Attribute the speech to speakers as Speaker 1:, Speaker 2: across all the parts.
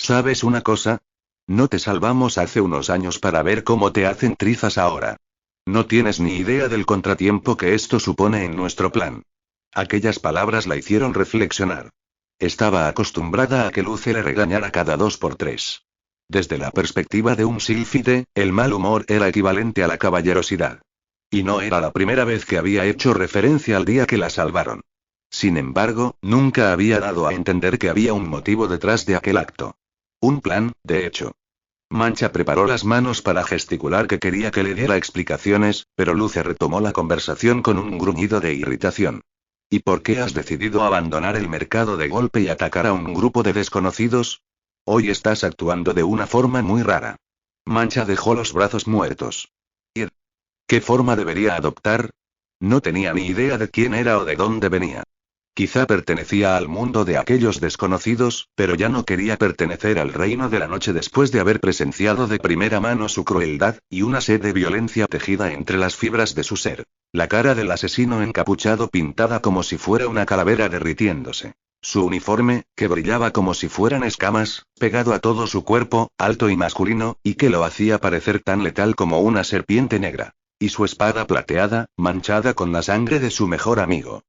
Speaker 1: ¿Sabes una cosa? No te salvamos hace unos años para ver cómo te hacen trizas ahora. No tienes ni idea del contratiempo que esto supone en nuestro plan. Aquellas palabras la hicieron reflexionar. Estaba acostumbrada a que Luce le regañara cada 2 por 3. Desde la perspectiva de un sílfide, el mal humor era equivalente a la caballerosidad. Y no era la primera vez que había hecho referencia al día que la salvaron. Sin embargo, nunca había dado a entender que había un motivo detrás de aquel acto. Un plan, de hecho. Mancha preparó las manos para gesticular que quería que le diera explicaciones, pero Luce retomó la conversación con un gruñido de irritación. ¿Y por qué has decidido abandonar el mercado de golpe y atacar a un grupo de desconocidos? Hoy estás actuando de una forma muy rara. Mancha dejó los brazos muertos. ¿Y qué forma debería adoptar? No tenía ni idea de quién era o de dónde venía. Quizá pertenecía al mundo de aquellos desconocidos, pero ya no quería pertenecer al reino de la noche después de haber presenciado de primera mano su crueldad, y una sed de violencia tejida entre las fibras de su ser. La cara del asesino encapuchado pintada como si fuera una calavera derritiéndose. Su uniforme, que brillaba como si fueran escamas, pegado a todo su cuerpo, alto y masculino, y que lo hacía parecer tan letal como una serpiente negra. Y su espada plateada, manchada con la sangre de su mejor amigo.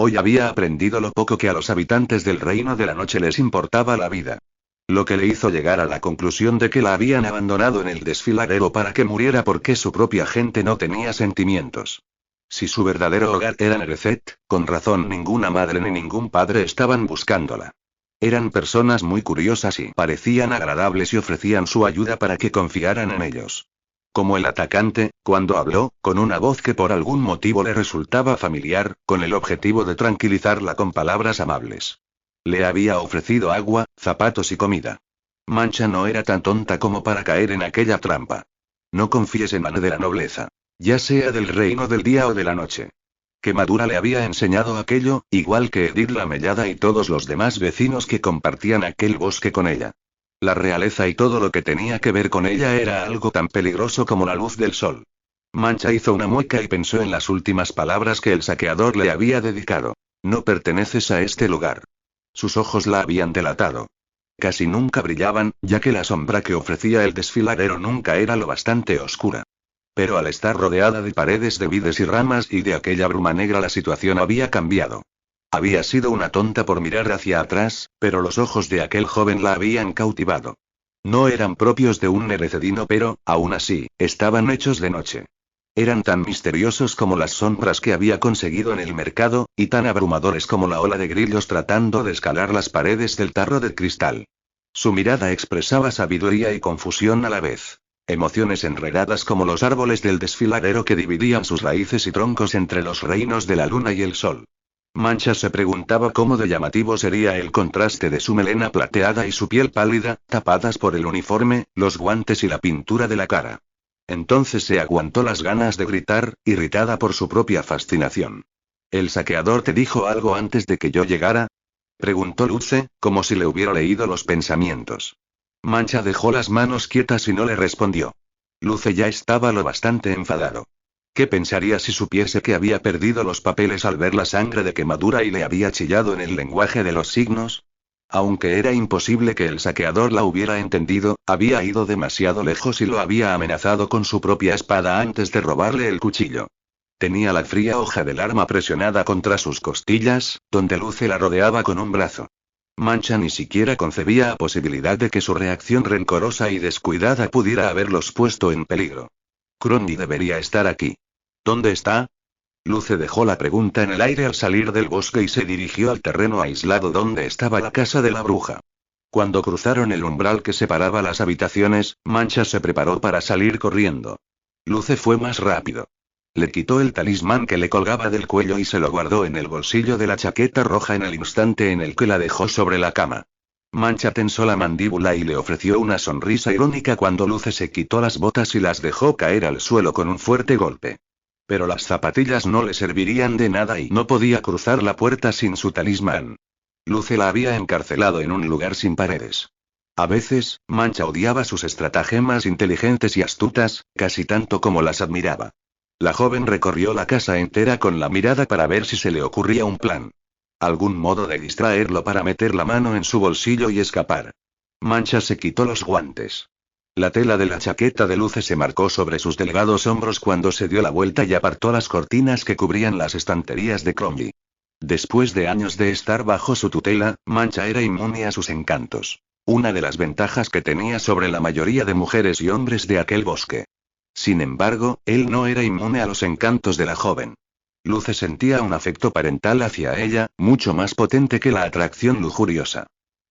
Speaker 1: Hoy había aprendido lo poco que a los habitantes del reino de la noche les importaba la vida. Lo que le hizo llegar a la conclusión de que la habían abandonado en el desfiladero para que muriera porque su propia gente no tenía sentimientos. Si su verdadero hogar era Nerecet, con razón ninguna madre ni ningún padre estaban buscándola. Eran personas muy curiosas y parecían agradables y ofrecían su ayuda para que confiaran en ellos. Como el atacante, cuando habló, con una voz que por algún motivo le resultaba familiar, con el objetivo de tranquilizarla con palabras amables. Le había ofrecido agua, zapatos y comida. Mancha no era tan tonta como para caer en aquella trampa. No confíes en mano de la nobleza. Ya sea del reino del día o de la noche. Quemadura le había enseñado aquello, igual que Edith la Mellada y todos los demás vecinos que compartían aquel bosque con ella. La realeza y todo lo que tenía que ver con ella era algo tan peligroso como la luz del sol. Mancha hizo una mueca y pensó en las últimas palabras que el saqueador le había dedicado. No perteneces a este lugar. Sus ojos la habían delatado. Casi nunca brillaban, ya que la sombra que ofrecía el desfiladero nunca era lo bastante oscura. Pero al estar rodeada de paredes de vides y ramas y de aquella bruma negra la situación había cambiado. Había sido una tonta por mirar hacia atrás, pero los ojos de aquel joven la habían cautivado. No eran propios de un nerecedino, pero, aún así, estaban hechos de noche. Eran tan misteriosos como las sombras que había conseguido en el mercado, y tan abrumadores como la ola de grillos tratando de escalar las paredes del tarro de cristal. Su mirada expresaba sabiduría y confusión a la vez. Emociones enredadas como los árboles del desfiladero que dividían sus raíces y troncos entre los reinos de la luna y el sol. Mancha se preguntaba cómo de llamativo sería el contraste de su melena plateada y su piel pálida, tapadas por el uniforme, los guantes y la pintura de la cara. Entonces se aguantó las ganas de gritar, irritada por su propia fascinación. ¿El saqueador te dijo algo antes de que yo llegara? Preguntó Luce, como si le hubiera leído los pensamientos. Mancha dejó las manos quietas y no le respondió. Luce ya estaba lo bastante enfadado. ¿Qué pensaría si supiese que había perdido los papeles al ver la sangre de Quemadura y le había chillado en el lenguaje de los signos? Aunque era imposible que el saqueador la hubiera entendido, había ido demasiado lejos y lo había amenazado con su propia espada antes de robarle el cuchillo. Tenía la fría hoja del arma presionada contra sus costillas, donde Luce la rodeaba con un brazo. Mancha ni siquiera concebía la posibilidad de que su reacción rencorosa y descuidada pudiera haberlos puesto en peligro. Crowny debería estar aquí. ¿Dónde está? Luce dejó la pregunta en el aire al salir del bosque y se dirigió al terreno aislado donde estaba la casa de la bruja. Cuando cruzaron el umbral que separaba las habitaciones, Mancha se preparó para salir corriendo. Luce fue más rápido. Le quitó el talismán que le colgaba del cuello y se lo guardó en el bolsillo de la chaqueta roja en el instante en el que la dejó sobre la cama. Mancha tensó la mandíbula y le ofreció una sonrisa irónica cuando Luce se quitó las botas y las dejó caer al suelo con un fuerte golpe. Pero las zapatillas no le servirían de nada y no podía cruzar la puerta sin su talismán. Luce la había encarcelado en un lugar sin paredes. A veces, Mancha odiaba sus estratagemas inteligentes y astutas, casi tanto como las admiraba. La joven recorrió la casa entera con la mirada para ver si se le ocurría un plan. Algún modo de distraerlo para meter la mano en su bolsillo y escapar. Mancha se quitó los guantes. La tela de la chaqueta de Luce se marcó sobre sus delgados hombros cuando se dio la vuelta y apartó las cortinas que cubrían las estanterías de Cromley. Después de años de estar bajo su tutela, Mancha era inmune a sus encantos. Una de las ventajas que tenía sobre la mayoría de mujeres y hombres de aquel bosque. Sin embargo, él no era inmune a los encantos de la joven. Luce sentía un afecto parental hacia ella, mucho más potente que la atracción lujuriosa.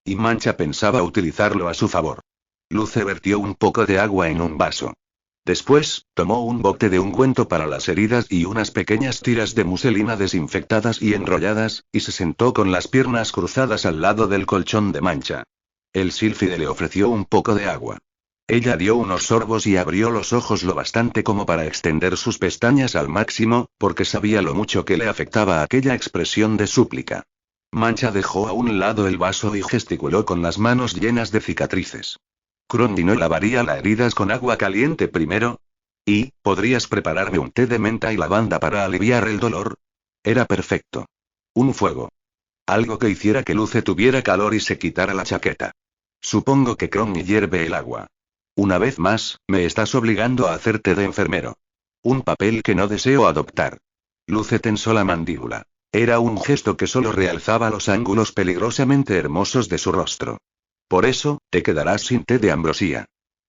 Speaker 1: Y Mancha pensaba utilizarlo a su favor. Luce vertió un poco de agua en un vaso. Después, tomó un bote de ungüento para las heridas y unas pequeñas tiras de muselina desinfectadas y enrolladas, y se sentó con las piernas cruzadas al lado del colchón de Mancha. El sílfide le ofreció un poco de agua. Ella dio unos sorbos y abrió los ojos lo bastante como para extender sus pestañas al máximo, porque sabía lo mucho que le afectaba aquella expresión de súplica. Mancha dejó a un lado el vaso y gesticuló con las manos llenas de cicatrices. Cromley no lavaría las heridas con agua caliente primero. ¿Y, podrías prepararme un té de menta y lavanda para aliviar el dolor? Era perfecto. Un fuego. Algo que hiciera que Luce tuviera calor y se quitara la chaqueta. Supongo que Cromley hierve el agua. Una vez más, me estás obligando a hacerte de enfermero. Un papel que no deseo adoptar. Luce tensó la mandíbula. Era un gesto que solo realzaba los ángulos peligrosamente hermosos de su rostro. Por eso, te quedarás sin té de ambrosía.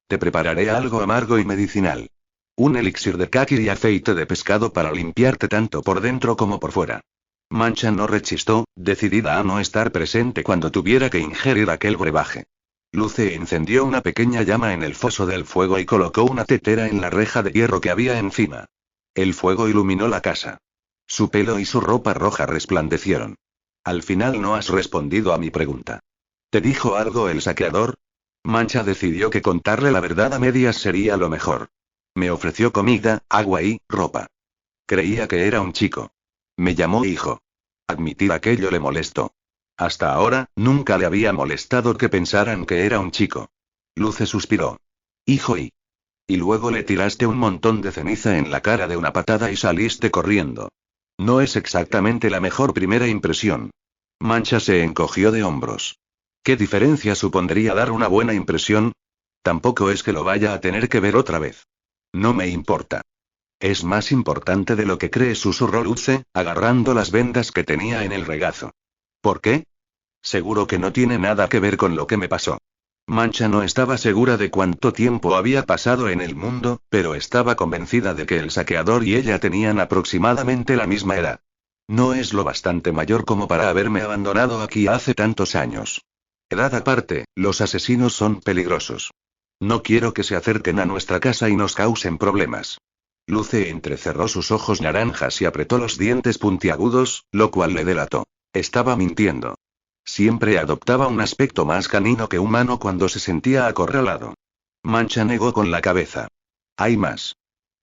Speaker 1: Te prepararé algo amargo y medicinal. Un elixir de kaki y aceite de pescado para limpiarte tanto por dentro como por fuera. Mancha no rechistó, decidida a no estar presente cuando tuviera que ingerir aquel brebaje. Luce encendió una pequeña llama en el foso del fuego y colocó una tetera en la reja de hierro que había encima. El fuego iluminó la casa. Su pelo y su ropa roja resplandecieron. Al final no has respondido a mi pregunta. ¿Te dijo algo el saqueador? Mancha decidió que contarle la verdad a medias sería lo mejor. Me ofreció comida, agua y ropa. Creía que era un chico. Me llamó hijo. Admitir aquello le molestó. Hasta ahora, nunca le había molestado que pensaran que era un chico. Luce suspiró. Hijo y... Y luego le tiraste un montón de ceniza en la cara de una patada y saliste corriendo. No es exactamente la mejor primera impresión. Mancha se encogió de hombros. ¿Qué diferencia supondría dar una buena impresión? Tampoco es que lo vaya a tener que ver otra vez. No me importa. Es más importante de lo que cree, susurró Luce, agarrando las vendas que tenía en el regazo. ¿Por qué? Seguro que no tiene nada que ver con lo que me pasó. Mancha no estaba segura de cuánto tiempo había pasado en el mundo, pero estaba convencida de que el saqueador y ella tenían aproximadamente la misma edad. No es lo bastante mayor como para haberme abandonado aquí hace tantos años. Edad aparte, los asesinos son peligrosos. No quiero que se acerquen a nuestra casa y nos causen problemas. Luce entrecerró sus ojos naranjas y apretó los dientes puntiagudos, lo cual le delató. Estaba mintiendo. Siempre adoptaba un aspecto más canino que humano cuando se sentía acorralado. Mancha negó con la cabeza. Hay más.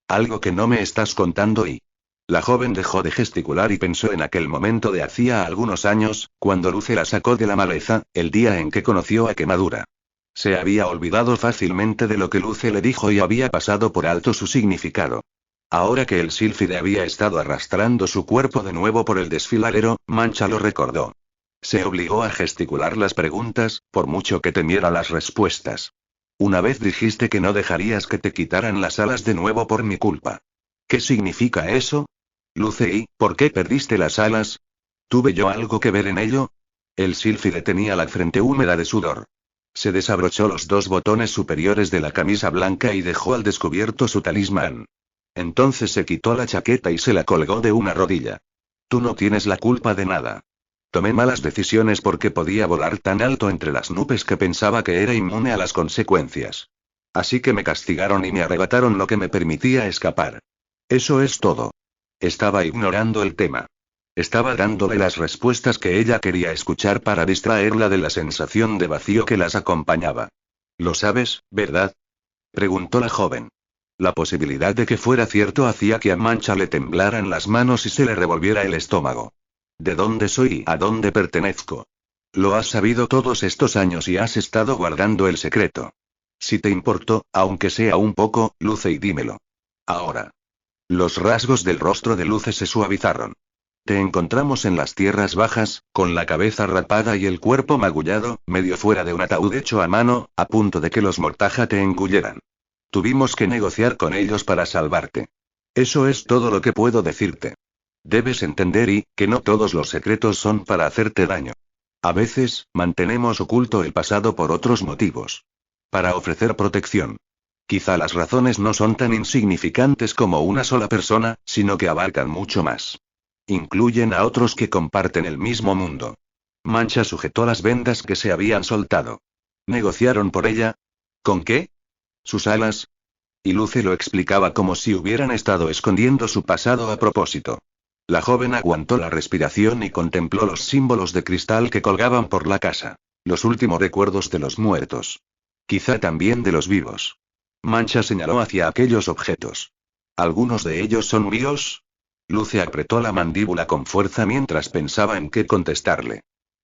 Speaker 1: Algo que no me estás contando y... La joven dejó de gesticular y pensó en aquel momento de hacía algunos años, cuando Luce la sacó de la maleza, el día en que conoció a Quemadura. Se había olvidado fácilmente de lo que Luce le dijo y había pasado por alto su significado. Ahora que el sílfide había estado arrastrando su cuerpo de nuevo por el desfiladero, Mancha lo recordó. Se obligó a gesticular las preguntas, por mucho que temiera las respuestas. Una vez dijiste que no dejarías que te quitaran las alas de nuevo por mi culpa. ¿Qué significa eso? Luce, ¿y por qué perdiste las alas? ¿Tuve yo algo que ver en ello? El sílfide tenía la frente húmeda de sudor. Se desabrochó los dos botones superiores de la camisa blanca y dejó al descubierto su talismán. Entonces se quitó la chaqueta y se la colgó de una rodilla. Tú no tienes la culpa de nada. Tomé malas decisiones porque podía volar tan alto entre las nubes que pensaba que era inmune a las consecuencias. Así que me castigaron y me arrebataron lo que me permitía escapar. Eso es todo. Estaba ignorando el tema. Estaba dándole las respuestas que ella quería escuchar para distraerla de la sensación de vacío que las acompañaba. ¿Lo sabes, verdad? Preguntó la joven. La posibilidad de que fuera cierto hacía que a Mancha le temblaran las manos y se le revolviera el estómago. ¿De dónde soy y a dónde pertenezco? Lo has sabido todos estos años y has estado guardando el secreto. Si te importó, aunque sea un poco, Luce, y dímelo. Ahora. Los rasgos del rostro de Luce se suavizaron. Te encontramos en las tierras bajas, con la cabeza rapada y el cuerpo magullado, medio fuera de un ataúd hecho a mano, a punto de que los Mortaja te engulleran. Tuvimos que negociar con ellos para salvarte. Eso es todo lo que puedo decirte. Debes entender que no todos los secretos son para hacerte daño. A veces, mantenemos oculto el pasado por otros motivos. Para ofrecer protección. Quizá las razones no son tan insignificantes como una sola persona, sino que abarcan mucho más. Incluyen a otros que comparten el mismo mundo. Mancha sujetó las vendas que se habían soltado. ¿Negociaron por ella? ¿Con qué? ¿Sus alas? Y Luce lo explicaba como si hubieran estado escondiendo su pasado a propósito. La joven aguantó la respiración y contempló los símbolos de cristal que colgaban por la casa. Los últimos recuerdos de los muertos. Quizá también de los vivos. Mancha señaló hacia aquellos objetos. ¿Algunos de ellos son míos? Luce apretó la mandíbula con fuerza mientras pensaba en qué contestarle.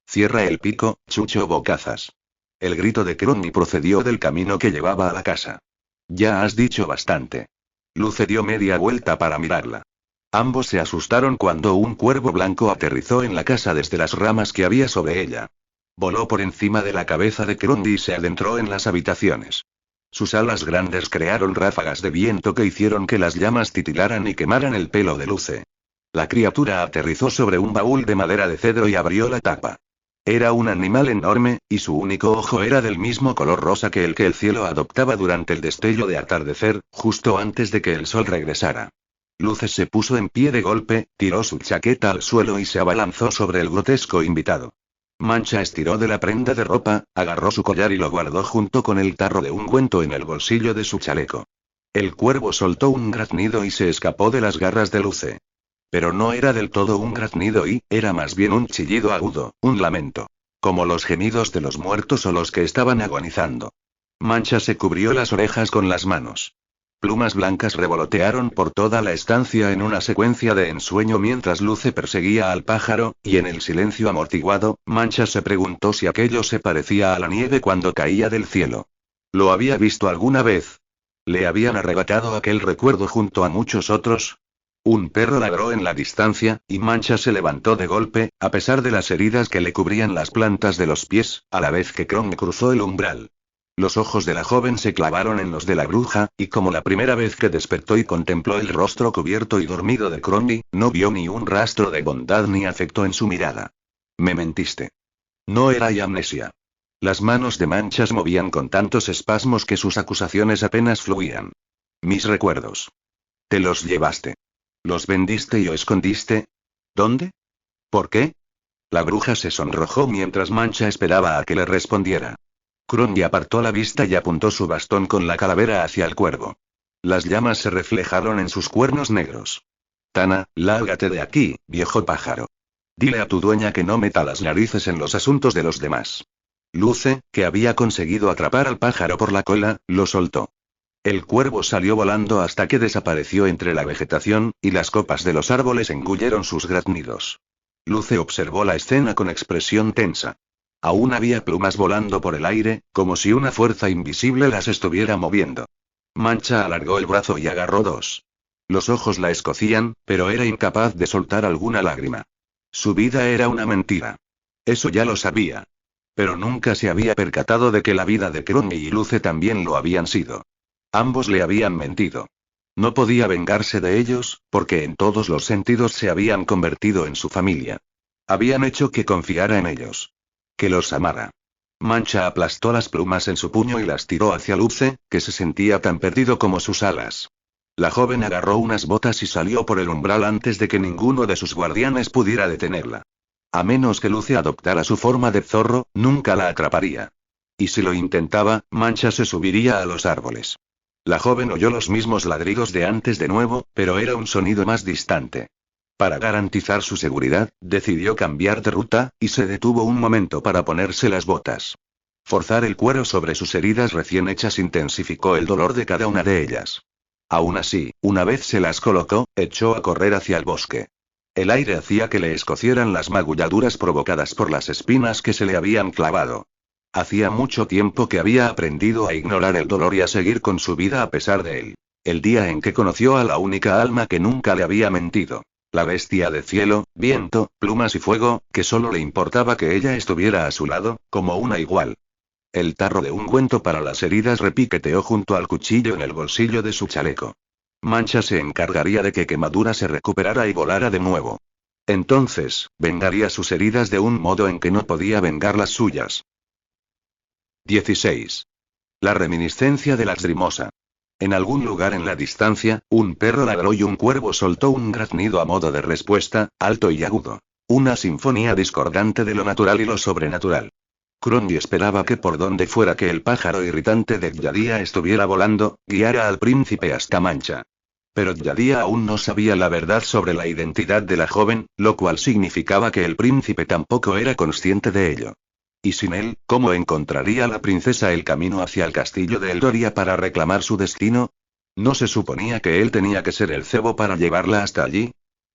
Speaker 1: Cierra el pico, chucho bocazas. El grito de Crony procedió del camino que llevaba a la casa. Ya has dicho bastante. Luce dio media vuelta para mirarla. Ambos se asustaron cuando un cuervo blanco aterrizó en la casa desde las ramas que había sobre ella. Voló por encima de la cabeza de Crony y se adentró en las habitaciones. Sus alas grandes crearon ráfagas de viento que hicieron que las llamas titilaran y quemaran el pelo de Luce. La criatura aterrizó sobre un baúl de madera de cedro y abrió la tapa. Era un animal enorme, y su único ojo era del mismo color rosa que el cielo adoptaba durante el destello de atardecer, justo antes de que el sol regresara. Luce se puso en pie de golpe, tiró su chaqueta al suelo y se abalanzó sobre el grotesco invitado. Mancha estiró de la prenda de ropa, agarró su collar y lo guardó junto con el tarro de ungüento en el bolsillo de su chaleco. El cuervo soltó un graznido y se escapó de las garras de Luce. Pero no era del todo un graznido era más bien un chillido agudo, un lamento. Como los gemidos de los muertos o los que estaban agonizando. Mancha se cubrió las orejas con las manos. Plumas blancas revolotearon por toda la estancia en una secuencia de ensueño mientras Luce perseguía al pájaro, y en el silencio amortiguado, Mancha se preguntó si aquello se parecía a la nieve cuando caía del cielo. ¿Lo había visto alguna vez? ¿Le habían arrebatado aquel recuerdo junto a muchos otros? Un perro ladró en la distancia, y Mancha se levantó de golpe, a pesar de las heridas que le cubrían las plantas de los pies, a la vez que Crony cruzó el umbral. Los ojos de la joven se clavaron en los de la bruja, y como la primera vez que despertó y contempló el rostro cubierto y dormido de Crony, no vio ni un rastro de bondad ni afecto en su mirada. Me mentiste. No era amnesia. Las manos de Manchas movían con tantos espasmos que sus acusaciones apenas fluían. Mis recuerdos. Te los llevaste. ¿Los vendiste y o escondiste? ¿Dónde? ¿Por qué? La bruja se sonrojó mientras Mancha esperaba a que le respondiera. Crony apartó la vista y apuntó su bastón con la calavera hacia el cuervo. Las llamas se reflejaron en sus cuernos negros. Tana, lárgate de aquí, viejo pájaro. Dile a tu dueña que no meta las narices en los asuntos de los demás. Luce, que había conseguido atrapar al pájaro por la cola, lo soltó. El cuervo salió volando hasta que desapareció entre la vegetación, y las copas de los árboles engulleron sus graznidos. Luce observó la escena con expresión tensa. Aún había plumas volando por el aire, como si una fuerza invisible las estuviera moviendo. Mancha alargó el brazo y agarró dos. Los ojos la escocían, pero era incapaz de soltar alguna lágrima. Su vida era una mentira. Eso ya lo sabía. Pero nunca se había percatado de que la vida de Crony y Luce también lo habían sido. Ambos le habían mentido. No podía vengarse de ellos, porque en todos los sentidos se habían convertido en su familia. Habían hecho que confiara en ellos. Que los amara. Mancha aplastó las plumas en su puño y las tiró hacia Luce, que se sentía tan perdido como sus alas. La joven agarró unas botas y salió por el umbral antes de que ninguno de sus guardianes pudiera detenerla. A menos que Luce adoptara su forma de zorro, nunca la atraparía. Y si lo intentaba, Mancha se subiría a los árboles. La joven oyó los mismos ladridos de antes de nuevo, pero era un sonido más distante. Para garantizar su seguridad, decidió cambiar de ruta, y se detuvo un momento para ponerse las botas. Forzar el cuero sobre sus heridas recién hechas intensificó el dolor de cada una de ellas. Aún así, una vez se las colocó, echó a correr hacia el bosque. El aire hacía que le escocieran las magulladuras provocadas por las espinas que se le habían clavado. Hacía mucho tiempo que había aprendido a ignorar el dolor y a seguir con su vida a pesar de él. El día en que conoció a la única alma que nunca le había mentido. La bestia de cielo, viento, plumas y fuego, que solo le importaba que ella estuviera a su lado, como una igual. El tarro de ungüento para las heridas repiqueteó junto al cuchillo en el bolsillo de su chaleco. Mancha se encargaría de que Quemadura se recuperara y volara de nuevo. Entonces, vengaría sus heridas de un modo en que no podía vengar las suyas. 16. La reminiscencia de la Extrimosa. En algún lugar en la distancia, un perro ladró y un cuervo soltó un graznido a modo de respuesta, alto y agudo. Una sinfonía discordante de lo natural y lo sobrenatural. Crowny esperaba que por donde fuera que el pájaro irritante de Yadia estuviera volando, guiara al príncipe hasta Mancha. Pero Yadia aún no sabía la verdad sobre la identidad de la joven, lo cual significaba que el príncipe tampoco era consciente de ello. Y sin él, ¿cómo encontraría la princesa el camino hacia el castillo de Eldoria para reclamar su destino? ¿No se suponía que él tenía que ser el cebo para llevarla hasta allí?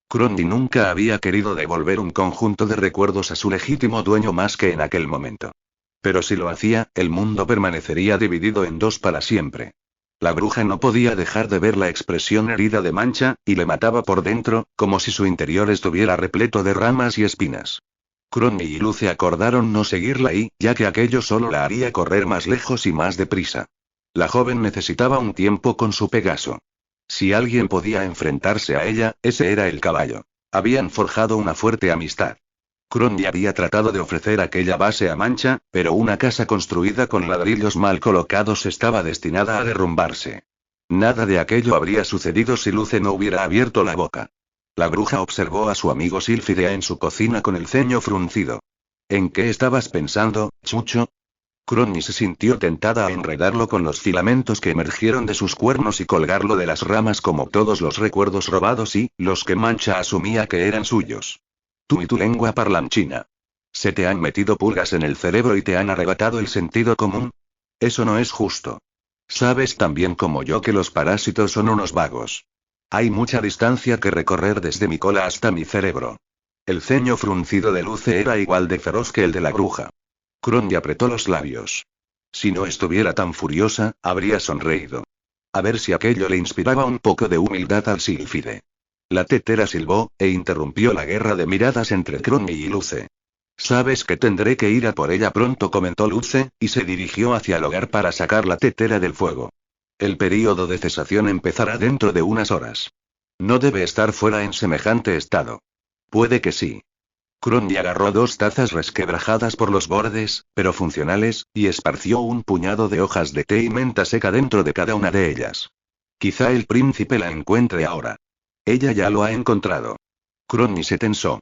Speaker 1: Crowny nunca había querido devolver un conjunto de recuerdos a su legítimo dueño más que en aquel momento. Pero si lo hacía, el mundo permanecería dividido en dos para siempre. La bruja no podía dejar de ver la expresión herida de Mancha, y le mataba por dentro, como si su interior estuviera repleto de ramas y espinas. Crowny y Luce acordaron no seguirla ahí, ya que aquello solo la haría correr más lejos y más deprisa. La joven necesitaba un tiempo con su Pegaso. Si alguien podía enfrentarse a ella, ese era el caballo. Habían forjado una fuerte amistad. Crowny había tratado de ofrecer aquella base a Mancha, pero una casa construida con ladrillos mal colocados estaba destinada a derrumbarse. Nada de aquello habría sucedido si Luce no hubiera abierto la boca. La bruja observó a su amigo Sylphide en su cocina con el ceño fruncido. ¿En qué estabas pensando, Chucho? Crowny se sintió tentada a enredarlo con los filamentos que emergieron de sus cuernos y colgarlo de las ramas como todos los recuerdos robados y, los que Mancha asumía que eran suyos. Tú y tu lengua parlanchina. ¿Se te han metido pulgas en el cerebro y te han arrebatado el sentido común? Eso no es justo. Sabes tan bien como yo que los parásitos son unos vagos. Hay mucha distancia que recorrer desde mi cola hasta mi cerebro. El ceño fruncido de Luce era igual de feroz que el de la bruja. Crowny apretó los labios. Si no estuviera tan furiosa, habría sonreído. A ver si aquello le inspiraba un poco de humildad al Sylphide. La tetera silbó, e interrumpió la guerra de miradas entre Crowny y Luce. Sabes que tendré que ir a por ella pronto, comentó Luce, y se dirigió hacia el hogar para sacar la tetera del fuego. El período de cesación empezará dentro de unas horas. No debe estar fuera en semejante estado. Puede que sí. Crowny agarró 2 tazas resquebrajadas por los bordes, pero funcionales, y esparció un puñado de hojas de té y menta seca dentro de cada una de ellas. Quizá el príncipe la encuentre ahora. Ella ya lo ha encontrado. Crowny se tensó.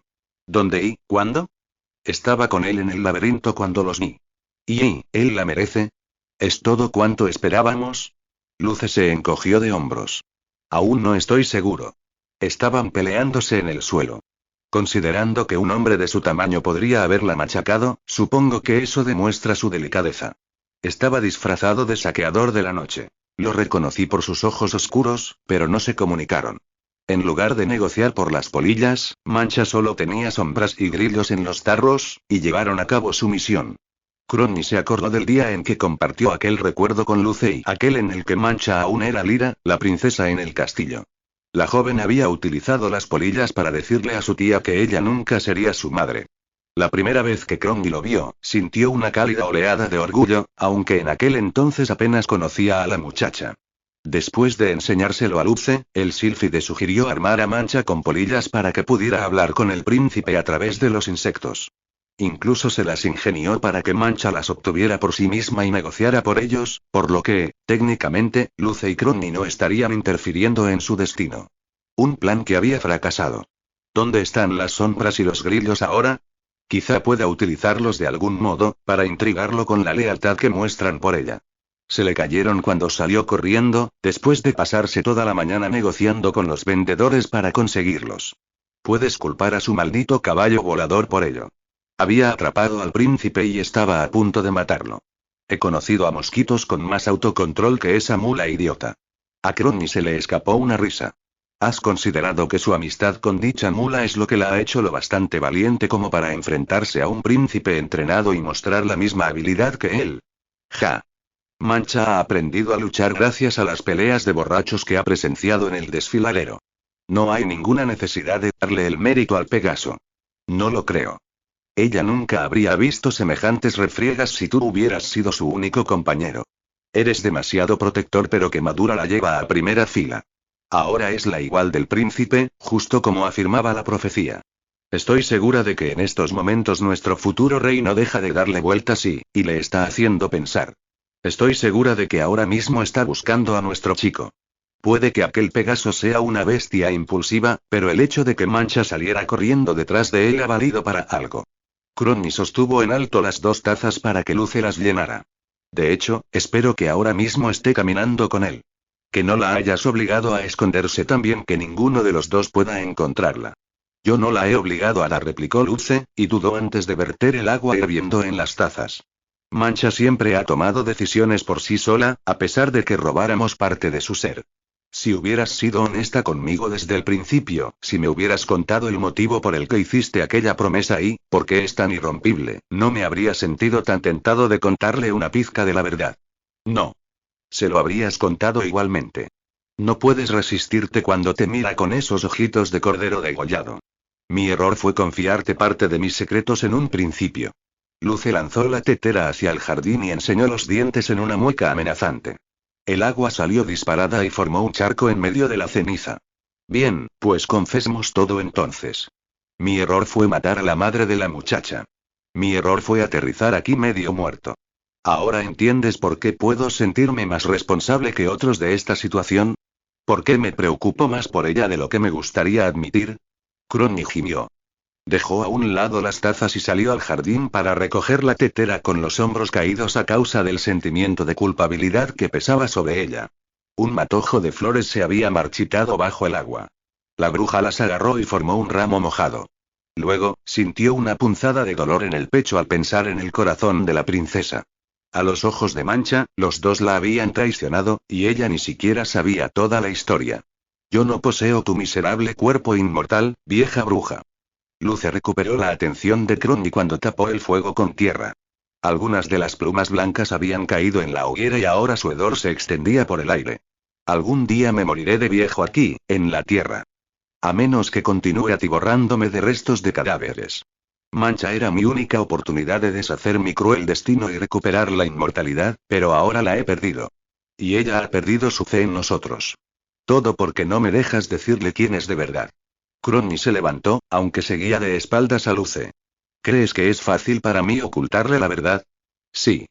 Speaker 1: ¿Dónde y cuándo? Estaba con él en el laberinto cuando los vi. ¿Y él la merece? ¿Es todo cuanto esperábamos? Luce se encogió de hombros. Aún no estoy seguro. Estaban peleándose en el suelo. Considerando que un hombre de su tamaño podría haberla machacado, supongo que eso demuestra su delicadeza. Estaba disfrazado de saqueador de la noche. Lo reconocí por sus ojos oscuros, pero no se comunicaron. En lugar de negociar por las polillas, Mancha solo tenía sombras y grillos en los tarros, y llevaron a cabo su misión. Crowny se acordó del día en que compartió aquel recuerdo con Luce y aquel en el que Mancha aún era Lyra, la princesa en el castillo. La joven había utilizado las polillas para decirle a su tía que ella nunca sería su madre. La primera vez que Crowny lo vio, sintió una cálida oleada de orgullo, aunque en aquel entonces apenas conocía a la muchacha. Después de enseñárselo a Luce, el Sylphide sugirió armar a Mancha con polillas para que pudiera hablar con el príncipe a través de los insectos. Incluso se las ingenió para que Mancha las obtuviera por sí misma y negociara por ellos, por lo que, técnicamente, Luce y Crowny no estarían interfiriendo en su destino. Un plan que había fracasado. ¿Dónde están las sombras y los grillos ahora? Quizá pueda utilizarlos de algún modo, para intrigarlo con la lealtad que muestran por ella. Se le cayeron cuando salió corriendo, después de pasarse toda la mañana negociando con los vendedores para conseguirlos. Puedes culpar a su maldito caballo volador por ello. Había atrapado al príncipe y estaba a punto de matarlo. He conocido a mosquitos con más autocontrol que esa mula idiota. A Crowny se le escapó una risa. ¿Has considerado que su amistad con dicha mula es lo que la ha hecho lo bastante valiente como para enfrentarse a un príncipe entrenado y mostrar la misma habilidad que él? Ja. Mancha ha aprendido a luchar gracias a las peleas de borrachos que ha presenciado en el desfiladero. No hay ninguna necesidad de darle el mérito al Pegaso. No lo creo. Ella nunca habría visto semejantes refriegas si tú hubieras sido su único compañero. Eres demasiado protector, pero que Madura la lleva a primera fila. Ahora es la igual del príncipe, justo como afirmaba la profecía. Estoy segura de que en estos momentos nuestro futuro rey no deja de darle vueltas y le está haciendo pensar. Estoy segura de que ahora mismo está buscando a nuestro chico. Puede que aquel Pegaso sea una bestia impulsiva, pero el hecho de que Mancha saliera corriendo detrás de él ha valido para algo. Crony sostuvo en alto las 2 tazas para que Luce las llenara. De hecho, espero que ahora mismo esté caminando con él. Que no la hayas obligado a esconderse tan bien que ninguno de los dos pueda encontrarla. Yo no la he obligado a la, replicó Luce, y dudó antes de verter el agua hirviendo en las tazas. Mancha siempre ha tomado decisiones por sí sola, a pesar de que robáramos parte de su ser. Si hubieras sido honesta conmigo desde el principio, si me hubieras contado el motivo por el que hiciste aquella promesa y, por qué es tan irrompible, no me habría sentido tan tentado de contarle una pizca de la verdad. No. Se lo habrías contado igualmente. No puedes resistirte cuando te mira con esos ojitos de cordero degollado. Mi error fue confiarte parte de mis secretos en un principio. Luce lanzó la tetera hacia el jardín y enseñó los dientes en una mueca amenazante. El agua salió disparada y formó un charco en medio de la ceniza. Bien, pues confesemos todo entonces. Mi error fue matar a la madre de la muchacha. Mi error fue aterrizar aquí medio muerto. ¿Ahora entiendes por qué puedo sentirme más responsable que otros de esta situación? ¿Por qué me preocupo más por ella de lo que me gustaría admitir? Crony gimió. Dejó a un lado las tazas y salió al jardín para recoger la tetera con los hombros caídos a causa del sentimiento de culpabilidad que pesaba sobre ella. Un matojo de flores se había marchitado bajo el agua. La bruja las agarró y formó un ramo mojado. Luego, sintió una punzada de dolor en el pecho al pensar en el corazón de la princesa. A los ojos de Mancha, los dos la habían traicionado, y ella ni siquiera sabía toda la historia. Yo no poseo tu miserable cuerpo inmortal, vieja bruja. Luce recuperó la atención de Crony cuando tapó el fuego con tierra. Algunas de las plumas blancas habían caído en la hoguera y ahora su hedor se extendía por el aire. Algún día me moriré de viejo aquí, en la tierra. A menos que continúe atiborrándome de restos de cadáveres. Mancha era mi única oportunidad de deshacer mi cruel destino y recuperar la inmortalidad, pero ahora la he perdido. Y ella ha perdido su fe en nosotros. Todo porque no me dejas decirle quién es de verdad. Crony se levantó, aunque seguía de espaldas a Luce. ¿Crees que es fácil para mí ocultarle la verdad? Sí.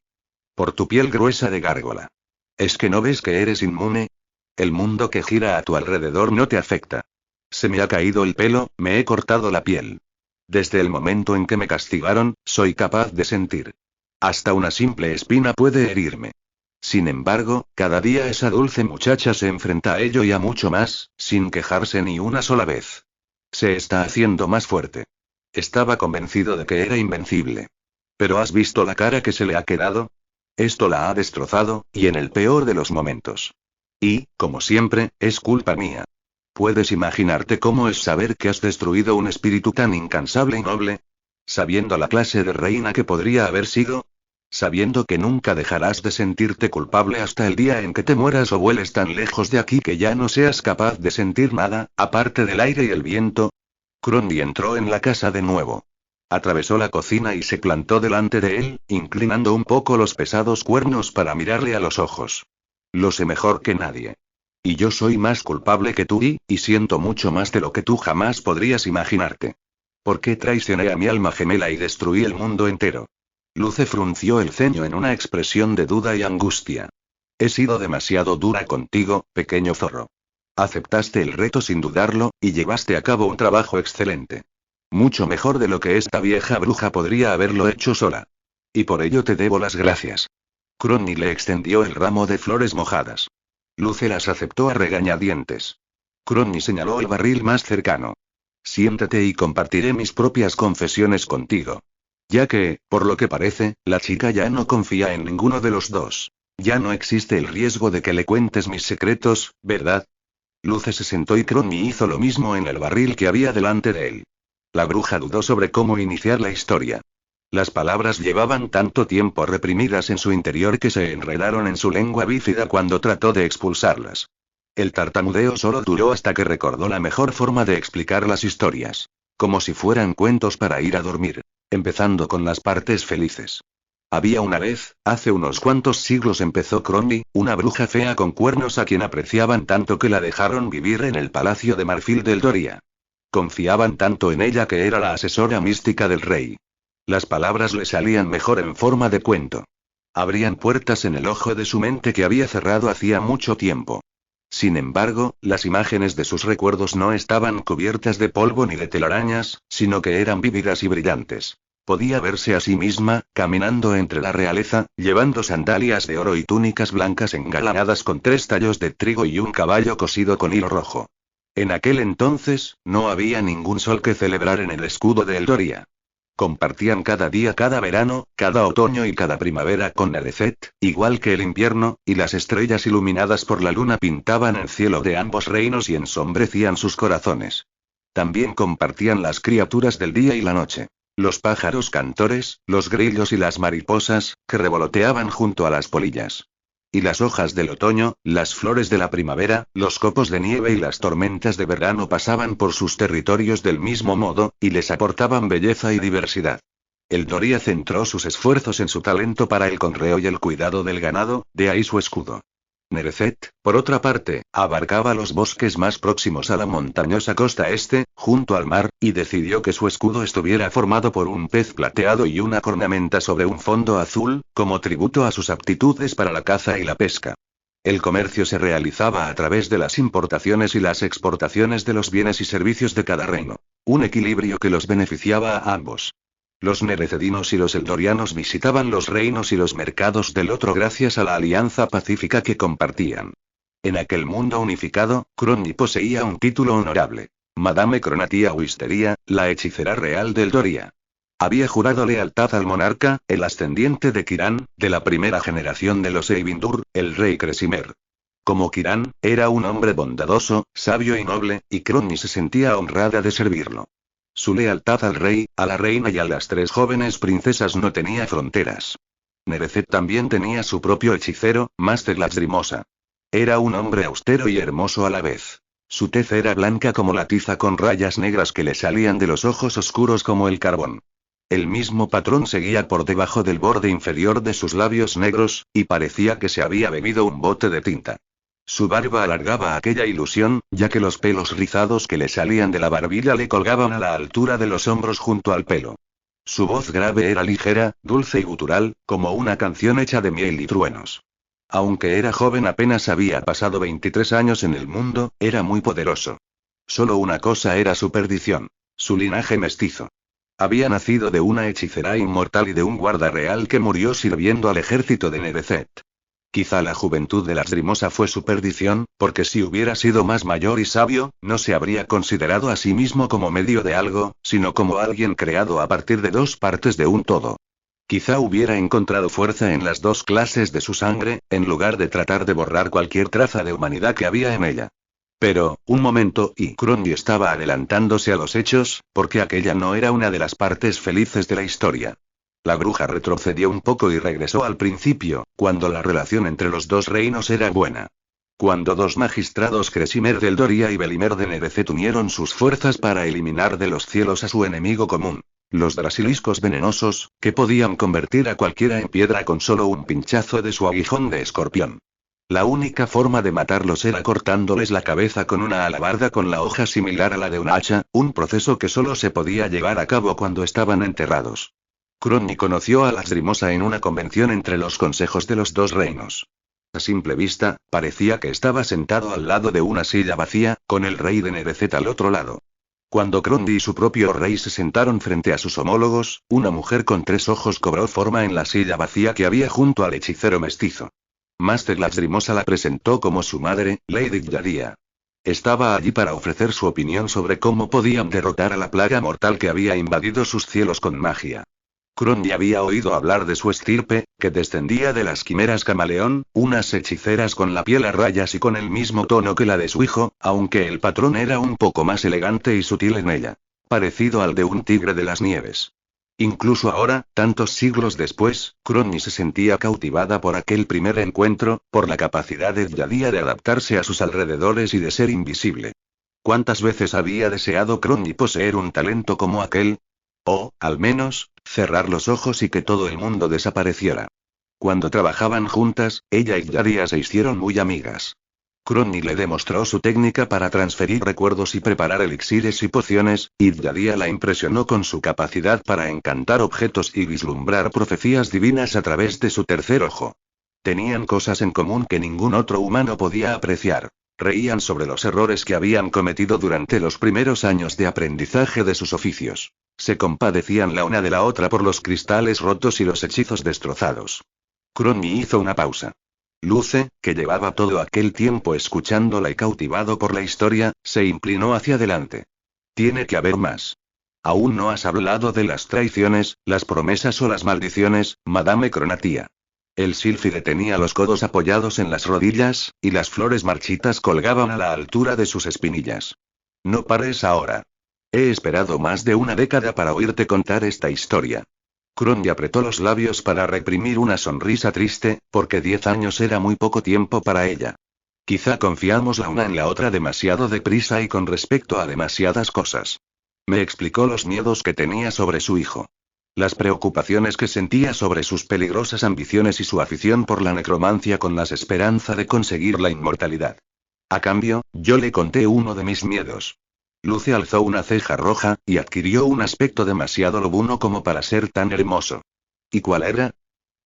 Speaker 1: Por tu piel gruesa de gárgola. ¿Es que no ves que eres inmune? El mundo que gira a tu alrededor no te afecta. Se me ha caído el pelo, me he cortado la piel. Desde el momento en que me castigaron, soy capaz de sentir. Hasta una simple espina puede herirme. Sin embargo, cada día esa dulce muchacha se enfrenta a ello y a mucho más, sin quejarse ni una sola vez. Se está haciendo más fuerte. Estaba convencido de que era invencible. ¿Pero has visto la cara que se le ha quedado? Esto la ha destrozado, y en el peor de los momentos. Y, como siempre, es culpa mía. ¿Puedes imaginarte cómo es saber que has destruido un espíritu tan incansable y noble? ¿Sabiendo la clase de reina que podría haber sido? ¿Sabiendo que nunca dejarás de sentirte culpable hasta el día en que te mueras o vueles tan lejos de aquí que ya no seas capaz de sentir nada, aparte del aire y el viento? Crony entró en la casa de nuevo. Atravesó la cocina y se plantó delante de él, inclinando un poco los pesados cuernos para mirarle a los ojos. Lo sé mejor que nadie. Y yo soy más culpable que tú y siento mucho más de lo que tú jamás podrías imaginarte. ¿Por qué traicioné a mi alma gemela y destruí el mundo entero? Luce frunció el ceño en una expresión de duda y angustia. He sido demasiado dura contigo, pequeño zorro. Aceptaste el reto sin dudarlo, y llevaste a cabo un trabajo excelente. Mucho mejor de lo que esta vieja bruja podría haberlo hecho sola. Y por ello te debo las gracias. Crony le extendió el ramo de flores mojadas. Luce las aceptó a regañadientes. Crony señaló el barril más cercano. Siéntate y compartiré mis propias confesiones contigo. Ya que, por lo que parece, la chica ya no confía en ninguno de los dos. Ya no existe el riesgo de que le cuentes mis secretos, ¿verdad? Luce se sentó y Crony hizo lo mismo en el barril que había delante de él. La bruja dudó sobre cómo iniciar la historia. Las palabras llevaban tanto tiempo reprimidas en su interior que se enredaron en su lengua bífida cuando trató de expulsarlas. El tartamudeo solo duró hasta que recordó la mejor forma de explicar las historias. Como si fueran cuentos para ir a dormir. Empezando con las partes felices. Había una vez, hace unos cuantos siglos empezó Crowley, una bruja fea con cuernos a quien apreciaban tanto que la dejaron vivir en el Palacio de Marfil del Doria. Confiaban tanto en ella que era la asesora mística del rey. Las palabras le salían mejor en forma de cuento. Abrían puertas en el ojo de su mente que había cerrado hacía mucho tiempo. Sin embargo, las imágenes de sus recuerdos no estaban cubiertas de polvo ni de telarañas, sino que eran vívidas y brillantes. Podía verse a sí misma, caminando entre la realeza, llevando sandalias de oro y túnicas blancas engalanadas con 3 tallos de trigo y un caballo cosido con hilo rojo. En aquel entonces, no había ningún sol que celebrar en el escudo de Eldoria. Compartían cada día, cada verano, cada otoño y cada primavera con Nerezet, igual que el invierno, y las estrellas iluminadas por la luna pintaban el cielo de ambos reinos y ensombrecían sus corazones. También compartían las criaturas del día y la noche. Los pájaros cantores, los grillos y las mariposas, que revoloteaban junto a las polillas. Y las hojas del otoño, las flores de la primavera, los copos de nieve y las tormentas de verano pasaban por sus territorios del mismo modo, y les aportaban belleza y diversidad. Eldoria centró sus esfuerzos en su talento para el conreo y el cuidado del ganado, de ahí su escudo. Nerezet, por otra parte, abarcaba los bosques más próximos a la montañosa costa este, junto al mar, y decidió que su escudo estuviera formado por un pez plateado y una cornamenta sobre un fondo azul, como tributo a sus aptitudes para la caza y la pesca. El comercio se realizaba a través de las importaciones y las exportaciones de los bienes y servicios de cada reino. Un equilibrio que los beneficiaba a ambos. Los nerecedinos y los eldorianos visitaban los reinos y los mercados del otro gracias a la alianza pacífica que compartían. En aquel mundo unificado, Crowley poseía un título honorable. Madame Cronatia Wisteria, la hechicera real del Doria. Había jurado lealtad al monarca, el ascendiente de Kiran, de la primera generación de los Eivindur, el rey Cresimer. Como Kiran, era un hombre bondadoso, sabio y noble, y Crowley se sentía honrada de servirlo. Su lealtad al rey, a la reina y a las 3 jóvenes princesas no tenía fronteras. Nerezet también tenía su propio hechicero, Master Lasgrimosa. Era un hombre austero y hermoso a la vez. Su tez era blanca como la tiza con rayas negras que le salían de los ojos oscuros como el carbón. El mismo patrón seguía por debajo del borde inferior de sus labios negros, y parecía que se había bebido un bote de tinta. Su barba alargaba aquella ilusión, ya que los pelos rizados que le salían de la barbilla le colgaban a la altura de los hombros junto al pelo. Su voz grave era ligera, dulce y gutural, como una canción hecha de miel y truenos. Aunque era joven, apenas había pasado 23 años en el mundo, era muy poderoso. Solo una cosa era su perdición: su linaje mestizo. Había nacido de una hechicera inmortal y de un guarda real que murió sirviendo al ejército de Nerezet. Quizá la juventud de Lasgrimosa fue su perdición, porque si hubiera sido más mayor y sabio, no se habría considerado a sí mismo como medio de algo, sino como alguien creado a partir de 2 partes de un todo. Quizá hubiera encontrado fuerza en las 2 clases de su sangre, en lugar de tratar de borrar cualquier traza de humanidad que había en ella. Pero, un momento, y Crowley estaba adelantándose a los hechos, porque aquella no era una de las partes felices de la historia. La bruja retrocedió un poco y regresó al principio, cuando la relación entre los 2 reinos era buena. Cuando 2 magistrados, Cresimer del Doria y Belimer de Nerezet, unieron sus fuerzas para eliminar de los cielos a su enemigo común, los brasiliscos venenosos, que podían convertir a cualquiera en piedra con solo un pinchazo de su aguijón de escorpión. La única forma de matarlos era cortándoles la cabeza con una alabarda con la hoja similar a la de un hacha, un proceso que solo se podía llevar a cabo cuando estaban enterrados. Crowley conoció a Lasgrimosa en una convención entre los consejos de los 2 reinos. A simple vista, parecía que estaba sentado al lado de una silla vacía, con el rey de Nerezet al otro lado. Cuando Crowley y su propio rey se sentaron frente a sus homólogos, una mujer con 3 ojos cobró forma en la silla vacía que había junto al hechicero mestizo. Master Lasgrimosa la presentó como su madre, Lady Yadia. Estaba allí para ofrecer su opinión sobre cómo podían derrotar a la plaga mortal que había invadido sus cielos con magia. Crowley había oído hablar de su estirpe, que descendía de las quimeras camaleón, unas hechiceras con la piel a rayas y con el mismo tono que la de su hijo, aunque el patrón era un poco más elegante y sutil en ella. Parecido al de un tigre de las nieves. Incluso ahora, tantos siglos después, Crony se sentía cautivada por aquel primer encuentro, por la capacidad de Yadia de adaptarse a sus alrededores y de ser invisible. ¿Cuántas veces había deseado Crony poseer un talento como aquel? O, al menos, cerrar los ojos y que todo el mundo desapareciera. Cuando trabajaban juntas, ella y Yadia se hicieron muy amigas. Crony le demostró su técnica para transferir recuerdos y preparar elixires y pociones, y Yadia la impresionó con su capacidad para encantar objetos y vislumbrar profecías divinas a través de su tercer ojo. Tenían cosas en común que ningún otro humano podía apreciar. Reían sobre los errores que habían cometido durante los primeros años de aprendizaje de sus oficios. Se compadecían la una de la otra por los cristales rotos y los hechizos destrozados. Crony hizo una pausa. Luce, que llevaba todo aquel tiempo escuchándola y cautivado por la historia, se inclinó hacia adelante. Tiene que haber más. Aún no has hablado de las traiciones, las promesas o las maldiciones, Madame Cronatia. El sílfide tenía los codos apoyados en las rodillas, y las flores marchitas colgaban a la altura de sus espinillas. No pares ahora. He esperado más de una década para oírte contar esta historia. Crony apretó los labios para reprimir una sonrisa triste, porque 10 años era muy poco tiempo para ella. Quizá confiamos la una en la otra demasiado deprisa y con respecto a demasiadas cosas. Me explicó los miedos que tenía sobre su hijo. Las preocupaciones que sentía sobre sus peligrosas ambiciones y su afición por la necromancia con la esperanza de conseguir la inmortalidad. A cambio, yo le conté uno de mis miedos. Luce alzó una ceja roja, y adquirió un aspecto demasiado lobuno como para ser tan hermoso. ¿Y cuál era?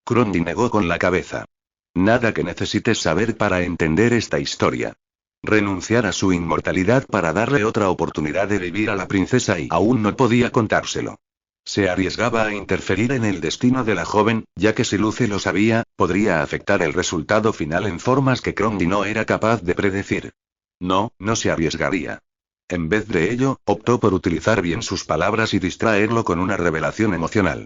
Speaker 1: Crony negó con la cabeza. Nada que necesites saber para entender esta historia. Renunciar a su inmortalidad para darle otra oportunidad de vivir a la princesa y aún no podía contárselo. Se arriesgaba a interferir en el destino de la joven, ya que si Luce lo sabía, podría afectar el resultado final en formas que Crony no era capaz de predecir. No, no se arriesgaría. En vez de ello, optó por utilizar bien sus palabras y distraerlo con una revelación emocional.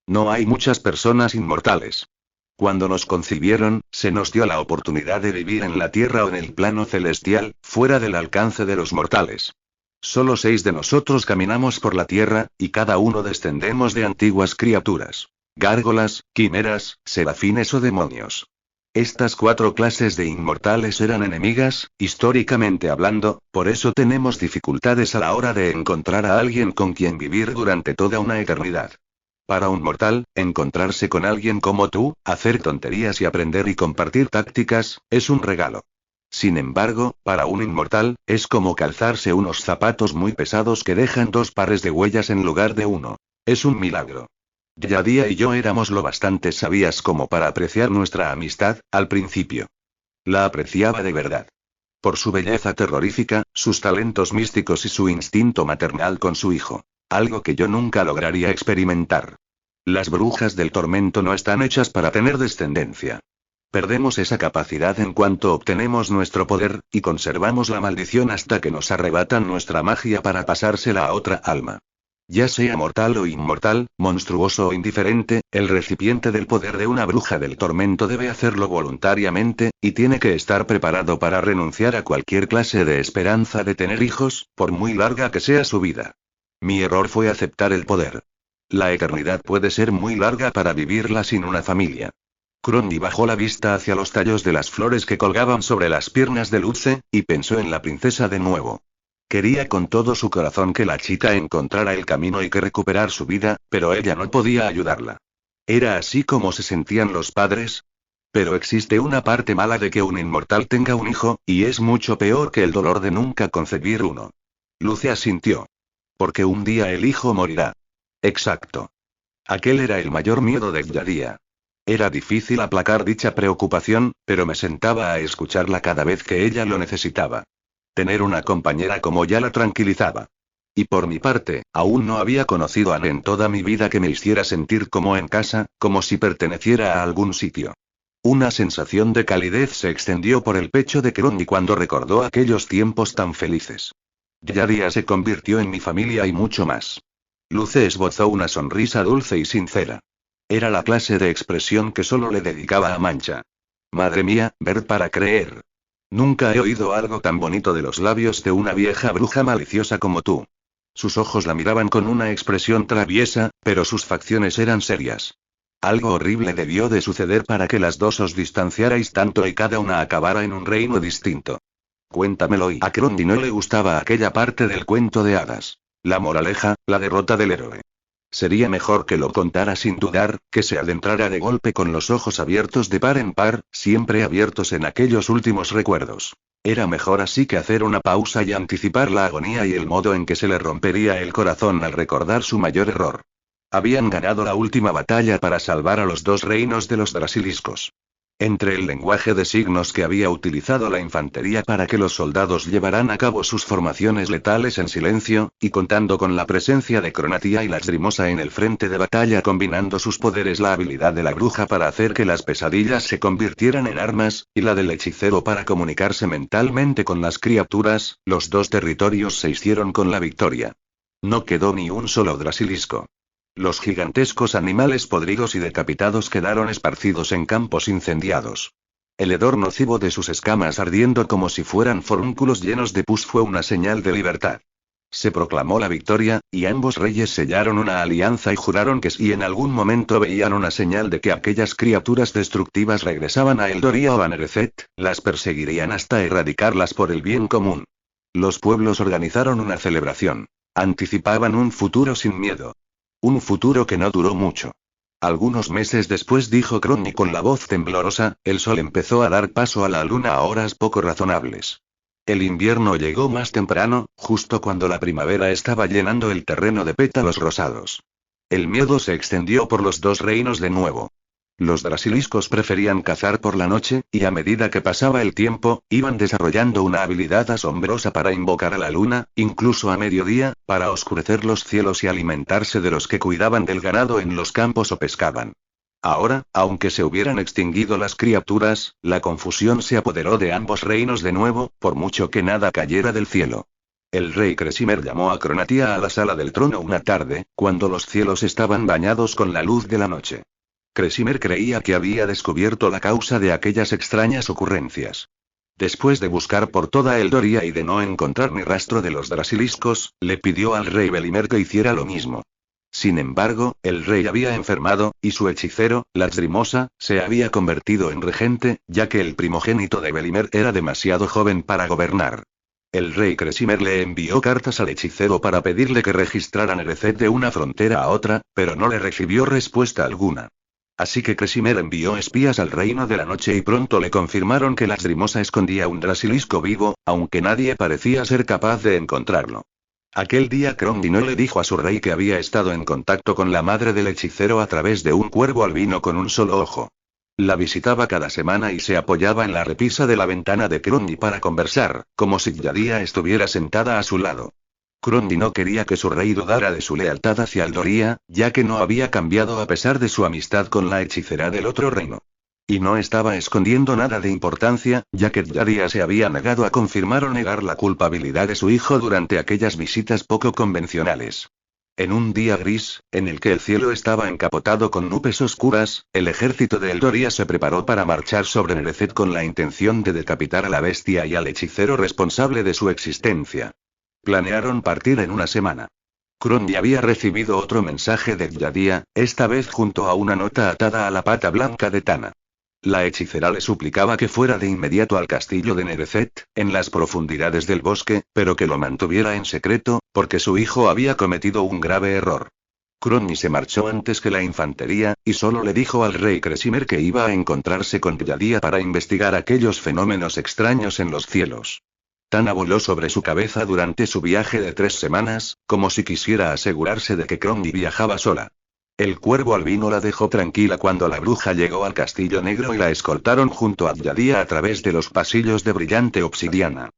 Speaker 1: No hay muchas personas inmortales. Cuando nos concibieron, se nos dio la oportunidad de vivir en la tierra o en el plano celestial, fuera del alcance de los mortales. Solo 6 de nosotros caminamos por la tierra, y cada uno descendemos de antiguas criaturas. Gárgolas, quimeras, serafines o demonios. Estas 4 clases de inmortales eran enemigas, históricamente hablando, por eso tenemos dificultades a la hora de encontrar a alguien con quien vivir durante toda una eternidad. Para un mortal, encontrarse con alguien como tú, hacer tonterías y aprender y compartir tácticas, es un regalo. Sin embargo, para un inmortal, es como calzarse unos zapatos muy pesados que dejan 2 pares de huellas en lugar de uno. Es un milagro. Yadia y yo éramos lo bastante sabias como para apreciar nuestra amistad, al principio. La apreciaba de verdad. Por su belleza terrorífica, sus talentos místicos y su instinto maternal con su hijo. Algo que yo nunca lograría experimentar. Las brujas del tormento no están hechas para tener descendencia. Perdemos esa capacidad en cuanto obtenemos nuestro poder, y conservamos la maldición hasta que nos arrebatan nuestra magia para pasársela a otra alma. Ya sea mortal o inmortal, monstruoso o indiferente, el recipiente del poder de una bruja del tormento debe hacerlo voluntariamente, y tiene que estar preparado para renunciar a cualquier clase de esperanza de tener hijos, por muy larga que sea su vida. Mi error fue aceptar el poder. La eternidad puede ser muy larga para vivirla sin una familia. Crony bajó la vista hacia los tallos de las flores que colgaban sobre las piernas de Luce, y pensó en la princesa de nuevo. Quería con todo su corazón que la chica encontrara el camino y que recuperar su vida, pero ella no podía ayudarla. ¿Era así como se sentían los padres? Pero existe una parte mala de que un inmortal tenga un hijo, y es mucho peor que el dolor de nunca concebir uno. Luce asintió. Porque un día el hijo morirá. Exacto. Aquel era el mayor miedo de Yadia. Era difícil aplacar dicha preocupación, pero me sentaba a escucharla cada vez que ella lo necesitaba. Tener una compañera como ya la tranquilizaba. Y por mi parte, aún no había conocido a alguien en toda mi vida que me hiciera sentir como en casa, como si perteneciera a algún sitio. Una sensación de calidez se extendió por el pecho de Crony cuando recordó aquellos tiempos tan felices. Yadia se convirtió en mi familia y mucho más. Luce esbozó una sonrisa dulce y sincera. Era la clase de expresión que solo le dedicaba a Mancha. Madre mía, ver para creer. Nunca he oído algo tan bonito de los labios de una vieja bruja maliciosa como tú. Sus ojos la miraban con una expresión traviesa, pero sus facciones eran serias. Algo horrible debió de suceder para que las dos os distanciarais tanto y cada una acabara en un reino distinto. Cuéntamelo. Y a Crondi no le gustaba aquella parte del cuento de hadas. La moraleja, la derrota del héroe. Sería mejor que lo contara sin dudar, que se adentrara de golpe con los ojos abiertos de par en par, siempre abiertos en aquellos últimos recuerdos. Era mejor así que hacer una pausa y anticipar la agonía y el modo en que se le rompería el corazón al recordar su mayor error. Habían ganado la última batalla para salvar a los dos reinos de los Drasiliscos. Entre el lenguaje de signos que había utilizado la infantería para que los soldados llevaran a cabo sus formaciones letales en silencio, y contando con la presencia de Cronatia y Lacrimosa en el frente de batalla combinando sus poderes, la habilidad de la bruja para hacer que las pesadillas se convirtieran en armas, y la del hechicero para comunicarse mentalmente con las criaturas, los dos territorios se hicieron con la victoria. No quedó ni un solo Drasilisco. Los gigantescos animales podridos y decapitados quedaron esparcidos en campos incendiados. El hedor nocivo de sus escamas ardiendo como si fueran forúnculos llenos de pus fue una señal de libertad. Se proclamó la victoria, y ambos reyes sellaron una alianza y juraron que si en algún momento veían una señal de que aquellas criaturas destructivas regresaban a Eldoria o a Nerecet, las perseguirían hasta erradicarlas por el bien común. Los pueblos organizaron una celebración. Anticipaban un futuro sin miedo. Un futuro que no duró mucho. Algunos meses después, dijo Crony con la voz temblorosa, el sol empezó a dar paso a la luna a horas poco razonables. El invierno llegó más temprano, justo cuando la primavera estaba llenando el terreno de pétalos rosados. El miedo se extendió por los dos reinos de nuevo. Los drasiliscos preferían cazar por la noche, y a medida que pasaba el tiempo, iban desarrollando una habilidad asombrosa para invocar a la luna, incluso a mediodía, para oscurecer los cielos y alimentarse de los que cuidaban del ganado en los campos o pescaban. Ahora, aunque se hubieran extinguido las criaturas, la confusión se apoderó de ambos reinos de nuevo, por mucho que nada cayera del cielo. El rey Cresimer llamó a Cronatia a la sala del trono una tarde, cuando los cielos estaban bañados con la luz de la noche. Cresimer creía que había descubierto la causa de aquellas extrañas ocurrencias. Después de buscar por toda Eldoria y de no encontrar ni rastro de los drasiliscos, le pidió al rey Belimer que hiciera lo mismo. Sin embargo, el rey había enfermado, y su hechicero, Lacrimosa, se había convertido en regente, ya que el primogénito de Belimer era demasiado joven para gobernar. El rey Cresimer le envió cartas al hechicero para pedirle que registrara Nerecet de una frontera a otra, pero no le recibió respuesta alguna. Así que Cresimer envió espías al reino de la noche y pronto le confirmaron que Lacrimosa escondía un drasilisco vivo, aunque nadie parecía ser capaz de encontrarlo. Aquel día Crondino le dijo a su rey que había estado en contacto con la madre del hechicero a través de un cuervo albino con un solo ojo. La visitaba cada semana y se apoyaba en la repisa de la ventana de Crondi para conversar, como si Yadia estuviera sentada a su lado. Crondi no quería que su rey dudara de su lealtad hacia Eldoria, ya que no había cambiado a pesar de su amistad con la hechicera del otro reino. Y no estaba escondiendo nada de importancia, ya que Yadia se había negado a confirmar o negar la culpabilidad de su hijo durante aquellas visitas poco convencionales. En un día gris, en el que el cielo estaba encapotado con nubes oscuras, el ejército de Eldoria se preparó para marchar sobre Nerecet con la intención de decapitar a la bestia y al hechicero responsable de su existencia. Planearon partir en una semana. Crondi había recibido otro mensaje de Yadia, esta vez junto a una nota atada a la pata blanca de Tana. La hechicera le suplicaba que fuera de inmediato al castillo de Nerecet, en las profundidades del bosque, pero que lo mantuviera en secreto, porque su hijo había cometido un grave error. Crondi se marchó antes que la infantería, y solo le dijo al rey Cresimer que iba a encontrarse con Yadia para investigar aquellos fenómenos extraños en los cielos. Tana voló sobre su cabeza durante su viaje de 3 semanas, como si quisiera asegurarse de que Crondi viajaba sola. El cuervo albino la dejó tranquila cuando la bruja llegó al castillo negro y la escoltaron junto a Yadia a través de los pasillos de brillante obsidiana.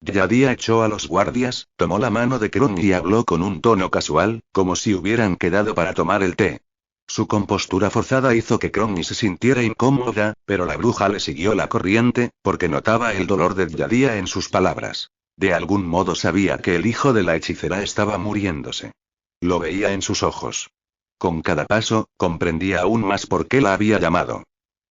Speaker 1: Yadia echó a los guardias, tomó la mano de Crondi y habló con un tono casual, como si hubieran quedado para tomar el té. Su compostura forzada hizo que Crondi se sintiera incómoda, pero la bruja le siguió la corriente, porque notaba el dolor de Yadia en sus palabras. De algún modo sabía que el hijo de la hechicera estaba muriéndose. Lo veía en sus ojos. Con cada paso, comprendía aún más por qué la había llamado.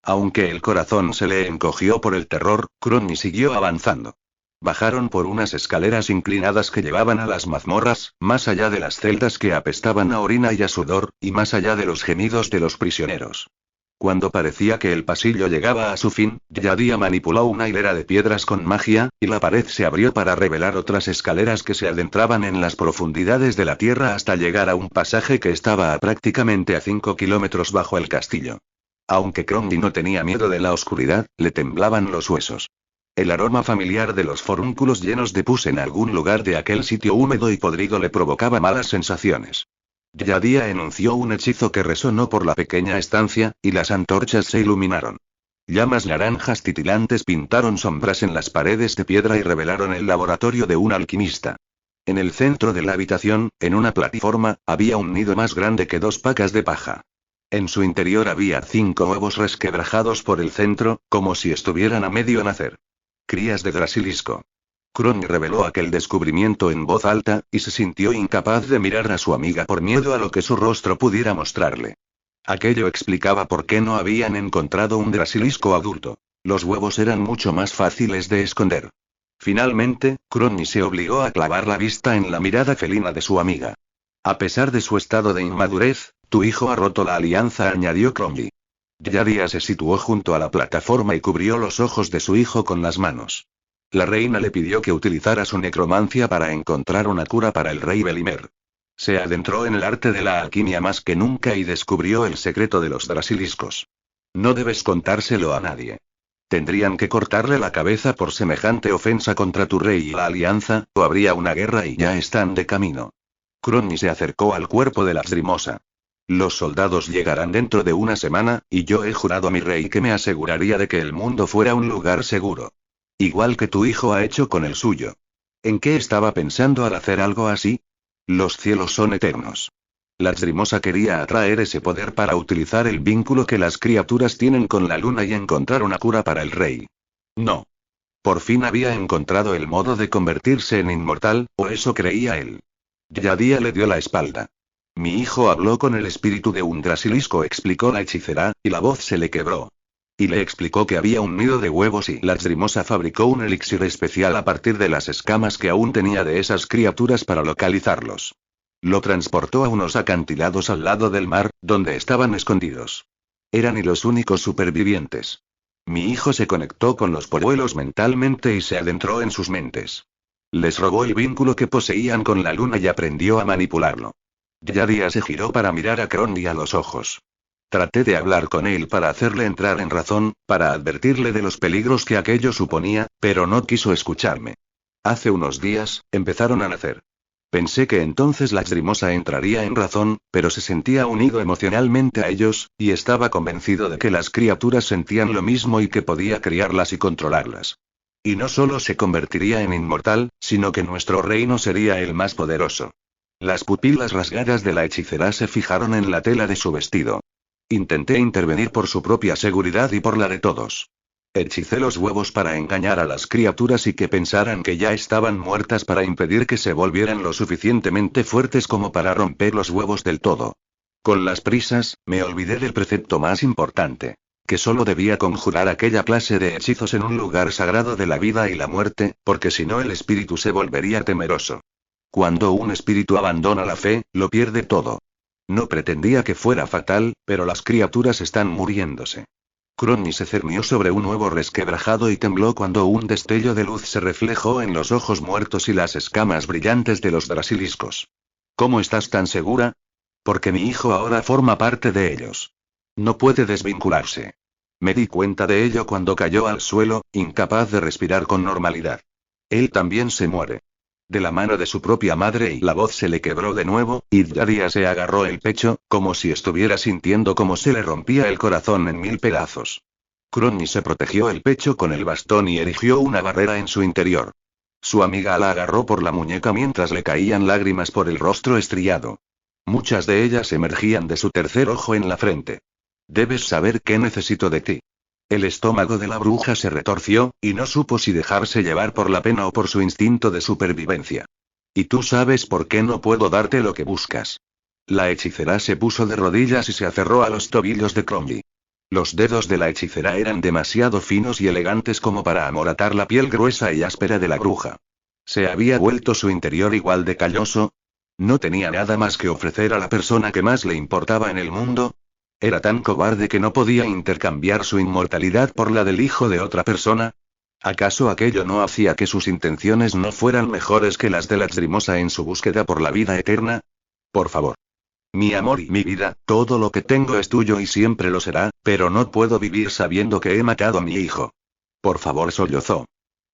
Speaker 1: Aunque el corazón se le encogió por el terror, Crondi siguió avanzando. Bajaron por unas escaleras inclinadas que llevaban a las mazmorras, más allá de las celdas que apestaban a orina y a sudor, y más allá de los gemidos de los prisioneros. Cuando parecía que el pasillo llegaba a su fin, Yadia manipuló una hilera de piedras con magia, y la pared se abrió para revelar otras escaleras que se adentraban en las profundidades de la tierra hasta llegar a un pasaje que estaba a prácticamente a 5 kilómetros bajo el castillo. Aunque Cromby no tenía miedo de la oscuridad, le temblaban los huesos. El aroma familiar de los forúnculos llenos de pus en algún lugar de aquel sitio húmedo y podrido le provocaba malas sensaciones. Yadia enunció un hechizo que resonó por la pequeña estancia, y las antorchas se iluminaron. Llamas naranjas titilantes pintaron sombras en las paredes de piedra y revelaron el laboratorio de un alquimista. En el centro de la habitación, en una plataforma, había un nido más grande que 2 pacas de paja. En su interior había 5 huevos resquebrajados por el centro, como si estuvieran a medio nacer. Crías de drasilisco. Crony reveló aquel descubrimiento en voz alta, y se sintió incapaz de mirar a su amiga por miedo a lo que su rostro pudiera mostrarle. Aquello explicaba por qué no habían encontrado un drasilisco adulto. Los huevos eran mucho más fáciles de esconder. Finalmente, Crony se obligó a clavar la vista en la mirada felina de su amiga. A pesar de su estado de inmadurez, tu hijo ha roto la alianza, añadió Crony. Yadia se situó junto a la plataforma y cubrió los ojos de su hijo con las manos. La reina le pidió que utilizara su necromancia para encontrar una cura para el rey Belimer. Se adentró en el arte de la alquimia más que nunca y descubrió el secreto de los drasiliscos. No debes contárselo a nadie. Tendrían que cortarle la cabeza por semejante ofensa contra tu rey y la alianza, o habría una guerra y ya están de camino. Crony se acercó al cuerpo de la Lacrimosa. Los soldados llegarán dentro de una semana, y yo he jurado a mi rey que me aseguraría de que el mundo fuera un lugar seguro. Igual que tu hijo ha hecho con el suyo. ¿En qué estaba pensando al hacer algo así? Los cielos son eternos. La Lacrimosa quería atraer ese poder para utilizar el vínculo que las criaturas tienen con la luna y encontrar una cura para el rey. No. Por fin había encontrado el modo de convertirse en inmortal, o eso creía él. Yadia le dio la espalda. Mi hijo habló con el espíritu de un drasilisco, explicó la hechicera, y la voz se le quebró. Y le explicó que había un nido de huevos y la Lacrimosa fabricó un elixir especial a partir de las escamas que aún tenía de esas criaturas para localizarlos. Lo transportó a unos acantilados al lado del mar, donde estaban escondidos. Eran y los únicos supervivientes. Mi hijo se conectó con los polluelos mentalmente y se adentró en sus mentes. Les robó el vínculo que poseían con la luna y aprendió a manipularlo. Yadia se giró para mirar a Crony a los ojos. Traté de hablar con él para hacerle entrar en razón, para advertirle de los peligros que aquello suponía, pero no quiso escucharme. Hace unos días, empezaron a nacer. Pensé que entonces la Lacrimosa entraría en razón, pero se sentía unido emocionalmente a ellos, y estaba convencido de que las criaturas sentían lo mismo y que podía criarlas y controlarlas. Y no solo se convertiría en inmortal, sino que nuestro reino sería el más poderoso. Las pupilas rasgadas de la hechicera se fijaron en la tela de su vestido. Intenté intervenir por su propia seguridad y por la de todos. Hechicé los huevos para engañar a las criaturas y que pensaran que ya estaban muertas para impedir que se volvieran lo suficientemente fuertes como para romper los huevos del todo. Con las prisas, me olvidé del precepto más importante. Que solo debía conjurar aquella clase de hechizos en un lugar sagrado de la vida y la muerte, porque si no el espíritu se volvería temeroso. Cuando un espíritu abandona la fe, lo pierde todo. No pretendía que fuera fatal, pero las criaturas están muriéndose. Crony se cernió sobre un huevo resquebrajado y tembló cuando un destello de luz se reflejó en los ojos muertos y las escamas brillantes de los drasiliscos. ¿Cómo estás tan segura? Porque mi hijo ahora forma parte de ellos. No puede desvincularse. Me di cuenta de ello cuando cayó al suelo, incapaz de respirar con normalidad. Él también se muere. De la mano de su propia madre, y la voz se le quebró de nuevo, y Yadia se agarró el pecho, como si estuviera sintiendo cómo se le rompía el corazón en 1000 pedazos. Crony se protegió el pecho con el bastón y erigió una barrera en su interior. Su amiga la agarró por la muñeca mientras le caían lágrimas por el rostro estriado. Muchas de ellas emergían de su tercer ojo en la frente. Debes saber qué necesito de ti. El estómago de la bruja se retorció, y no supo si dejarse llevar por la pena o por su instinto de supervivencia. Y tú sabes por qué no puedo darte lo que buscas. La hechicera se puso de rodillas y se aferró a los tobillos de Cromby. Los dedos de la hechicera eran demasiado finos y elegantes como para amoratar la piel gruesa y áspera de la bruja. ¿Se había vuelto su interior igual de calloso? ¿No tenía nada más que ofrecer a la persona que más le importaba en el mundo? ¿Era tan cobarde que no podía intercambiar su inmortalidad por la del hijo de otra persona? ¿Acaso aquello no hacía que sus intenciones no fueran mejores que las de la Lacrimosa en su búsqueda por la vida eterna? Por favor. Mi amor y mi vida, todo lo que tengo es tuyo y siempre lo será, pero no puedo vivir sabiendo que he matado a mi hijo. Por favor, sollozó.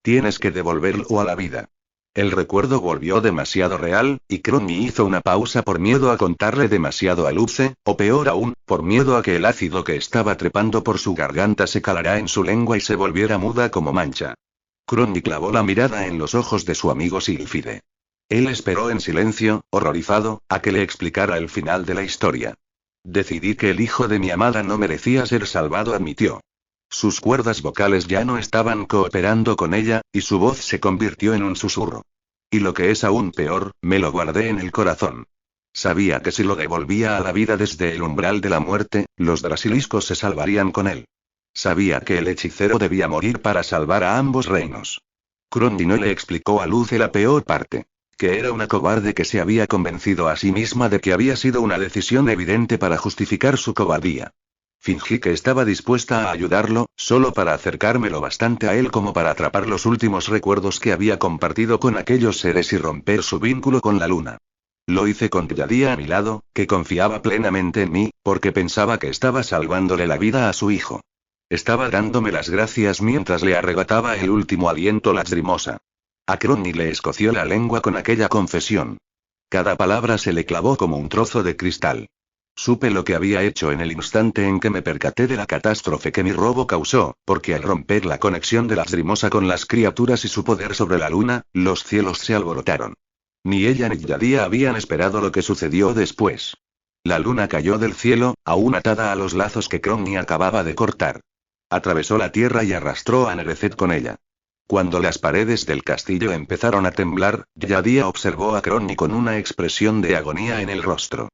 Speaker 1: Tienes que devolverlo a la vida. El recuerdo volvió demasiado real, y Cromie hizo una pausa por miedo a contarle demasiado a Luce, o peor aún, por miedo a que el ácido que estaba trepando por su garganta se calara en su lengua y se volviera muda como mancha. Cromie clavó la mirada en los ojos de su amigo Sylphide. Él esperó en silencio, horrorizado, a que le explicara el final de la historia. Decidí que el hijo de mi amada no merecía ser salvado, admitió. Sus cuerdas vocales ya no estaban cooperando con ella, y su voz se convirtió en un susurro. Y lo que es aún peor, me lo guardé en el corazón. Sabía que si lo devolvía a la vida desde el umbral de la muerte, los Drasiliscos se salvarían con él. Sabía que el hechicero debía morir para salvar a ambos reinos. Cromie no le explicó a Luce la peor parte. Que era una cobarde que se había convencido a sí misma de que había sido una decisión evidente para justificar su cobardía. Fingí que estaba dispuesta a ayudarlo, solo para acercarme lo bastante a él como para atrapar los últimos recuerdos que había compartido con aquellos seres y romper su vínculo con la luna. Lo hice con Yadía a mi lado, que confiaba plenamente en mí, porque pensaba que estaba salvándole la vida a su hijo. Estaba dándome las gracias mientras le arrebataba el último aliento lacrimosa. A Cromie le escoció la lengua con aquella confesión. Cada palabra se le clavó como un trozo de cristal. Supe lo que había hecho en el instante en que me percaté de la catástrofe que mi robo causó, porque al romper la conexión de la Lacrimosa con las criaturas y su poder sobre la luna, los cielos se alborotaron. Ni ella ni Yadía habían esperado lo que sucedió después. La luna cayó del cielo, aún atada a los lazos que Cromie acababa de cortar. Atravesó la tierra y arrastró a Nerecet con ella. Cuando las paredes del castillo empezaron a temblar, Yadía observó a Cromie con una expresión de agonía en el rostro.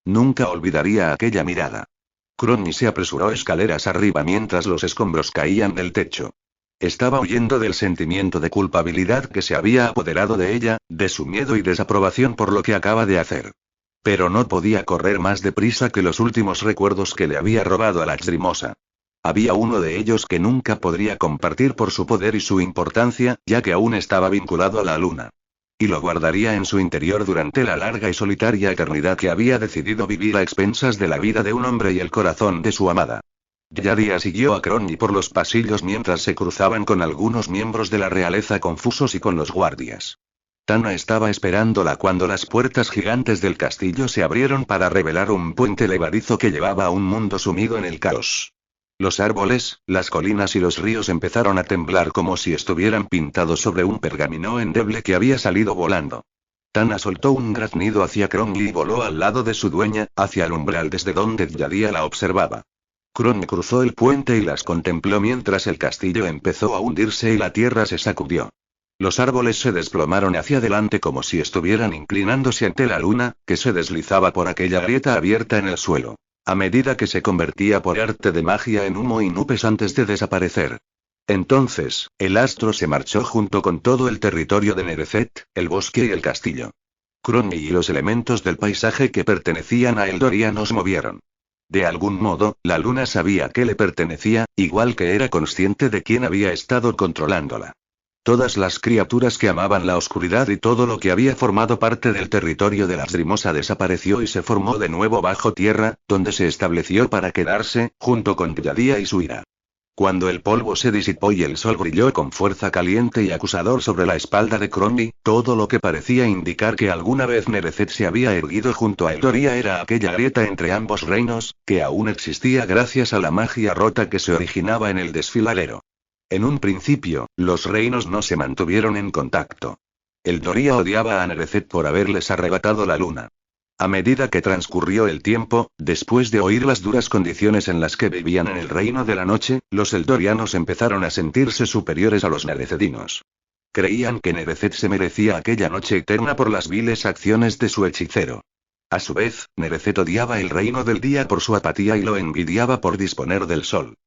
Speaker 1: Nunca olvidaría aquella mirada. Cromie se apresuró escaleras arriba mientras los escombros caían del techo. Estaba huyendo del sentimiento de culpabilidad que se había apoderado de ella, de su miedo y desaprobación por lo que acaba de hacer. Pero no podía correr más deprisa que los últimos recuerdos que le había robado a la Lacrimosa. Había uno de ellos que nunca podría compartir por su poder y su importancia, ya que aún estaba vinculado a la luna. Y lo guardaría en su interior durante la larga y solitaria eternidad que había decidido vivir a expensas de la vida de un hombre y el corazón de su amada. Yadía siguió a Cromie por los pasillos mientras se cruzaban con algunos miembros de la realeza confusos y con los guardias. Tana estaba esperándola cuando las puertas gigantes del castillo se abrieron para revelar un puente levadizo que llevaba a un mundo sumido en el caos. Los árboles, las colinas y los ríos empezaron a temblar como si estuvieran pintados sobre un pergamino endeble que había salido volando. Tana soltó un graznido hacia Cromie y voló al lado de su dueña, hacia el umbral desde donde Yadía la observaba. Cromie cruzó el puente y las contempló mientras el castillo empezó a hundirse y la tierra se sacudió. Los árboles se desplomaron hacia adelante como si estuvieran inclinándose ante la luna, que se deslizaba por aquella grieta abierta en el suelo. A medida que se convertía por arte de magia en humo y nubes antes de desaparecer. Entonces, el astro se marchó junto con todo el territorio de Nerecet, el bosque y el castillo. Cromie y los elementos del paisaje que pertenecían a Eldoria nos movieron. De algún modo, la luna sabía que le pertenecía, igual que era consciente de quién había estado controlándola. Todas las criaturas que amaban la oscuridad y todo lo que había formado parte del territorio de la Lacrimosa desapareció y se formó de nuevo bajo tierra, donde se estableció para quedarse, junto con Yadía y su ira. Cuando el polvo se disipó y el sol brilló con fuerza caliente y acusador sobre la espalda de Cromie, todo lo que parecía indicar que alguna vez Nerecet se había erguido junto a Eldoria era aquella grieta entre ambos reinos, que aún existía gracias a la magia rota que se originaba en el desfiladero. En un principio, los reinos no se mantuvieron en contacto. Eldoria odiaba a Nerecet por haberles arrebatado la luna. A medida que transcurrió el tiempo, después de oír las duras condiciones en las que vivían en el reino de la noche, los eldorianos empezaron a sentirse superiores a los nerecedinos. Creían que Nerecet se merecía aquella noche eterna por las viles acciones de su hechicero. A su vez, Nerecet odiaba el reino del día por su apatía y lo envidiaba por disponer del sol.